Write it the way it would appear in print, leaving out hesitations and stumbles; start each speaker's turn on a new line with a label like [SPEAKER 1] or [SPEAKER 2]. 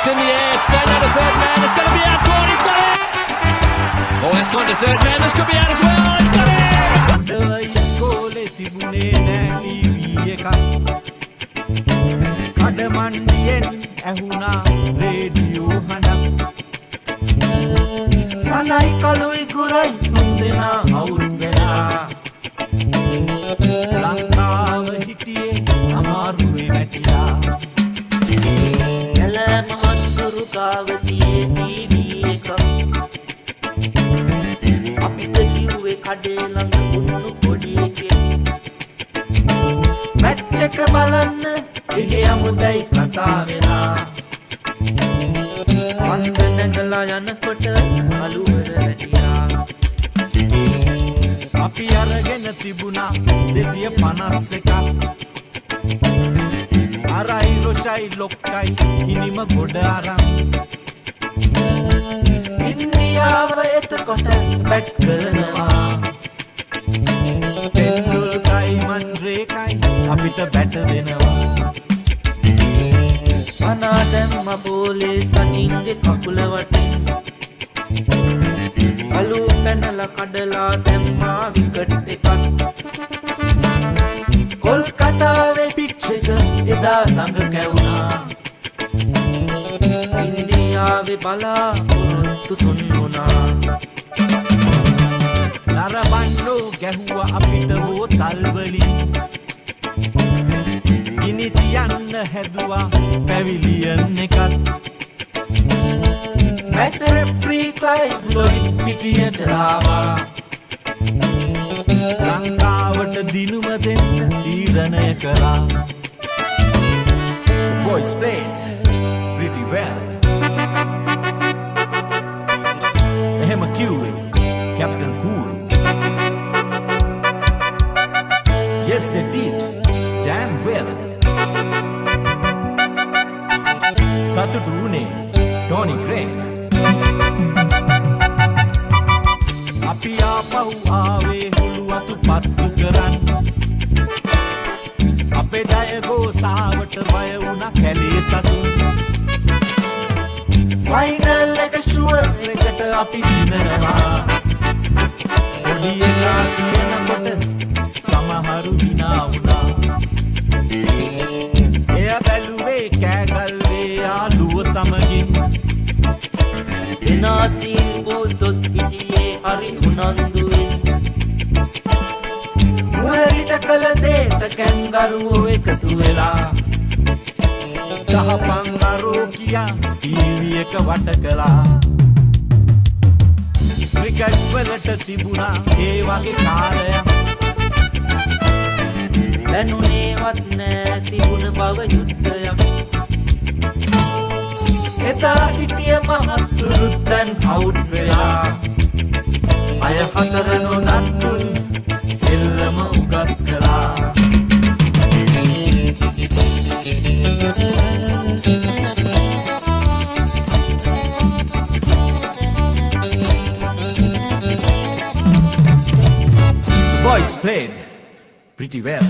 [SPEAKER 1] It's in the air. It's going down to third man. It's going to be out. Claude, he's got it. Oh, that's gone to third man. This could be out as well. He's got it.
[SPEAKER 2] ඉස්කෝලේ තිබුණේ නෑ TV එකක් කඩමණ්ඩියෙන් ඇහුණා radio හඬක් සනයි කලුයි කුරයි තුන්දෙනා අවුල් වෙලා ලංකාව හිටියේ අමාරුවේ වැටිලා
[SPEAKER 3] එළ මහත්තුරු කාවතියේ ටීවී එකක් අපිට කිව්වේ කඩේ ළඟ උන්නු පොඩි එකේ මැච් එක බලන්න එහෙ අමුදයි කතා වෙලා පන්ද නැගලා යනකොට අලුවර වැටිලා
[SPEAKER 2] අපි අරගෙන තිබුණා 251ක් අරයි රොෂයි ලොක්කයි ඉනිම ගොඩ අරන් ඉන්දියාව එතකොට බැට් කරනවා පෙන්ඩුල්කයි මන්රේකයි අපිට බැට දෙනවා
[SPEAKER 3] අනා දැම්ම බෝලේ සචින්ගේ කකුල වටින් අලු පැනලා කඩලා දැම්මා විකට් එකක් කොල්කතාවේ පිච් එක එදා ළඟ කැවුනා ඉන්දියාවේ බලාපොරොත්තු සුන්නුනා
[SPEAKER 2] නරබන්නෝ ගැහුවා අපිට බෝතල් වලින් ගිනි තියන්න හැදුවා පැවිලියන් එකක්
[SPEAKER 3] මැච් රෙෆ්‍රී ක්ලයිව් ලොයිඩ් පිටියට ආවා
[SPEAKER 2] ලංකාවට දිනුම දෙන්න තීරණය කළා boys played pretty well එහෙම කිව්වේ Captain Cool yes they did damn well සතුටු වුණේ Tony Craig අපි ආපහු ආවේ හුළු අතු පත්තු කරන් අපේ දයගෝ සාවට බය වුණා කැලේ සතුන්
[SPEAKER 3] ෆයිනල් එක ෂුවර් එකට අපි දිනනවා
[SPEAKER 2] පොඩි එකා කියනකොට සමහරු hina වුණා එය බැලුවේ කෑගල්ලේ යාළුව සමගින්
[SPEAKER 3] එනාසින් පොතොත් හිටියේ හරි උනන්දුවෙන් මුහරිට කළ දේට කැන්ගරුවෝ එකතු වෙලා
[SPEAKER 2] ගහපන් අරෝ කියා ටීවී එක වට කළා ක්‍රිකට් වලට තිබුණා ඒ වගේ කාලයක්
[SPEAKER 3] දැනුනේවත් නෑ තිබුණ බව යුද්ධයක් එදා හිටිය මහත්තුරුත් දැන් අවුට් වෙලා අය හතර නොදත්තුන්
[SPEAKER 2] සෙල්ලම උගස් කළා The boys played pretty well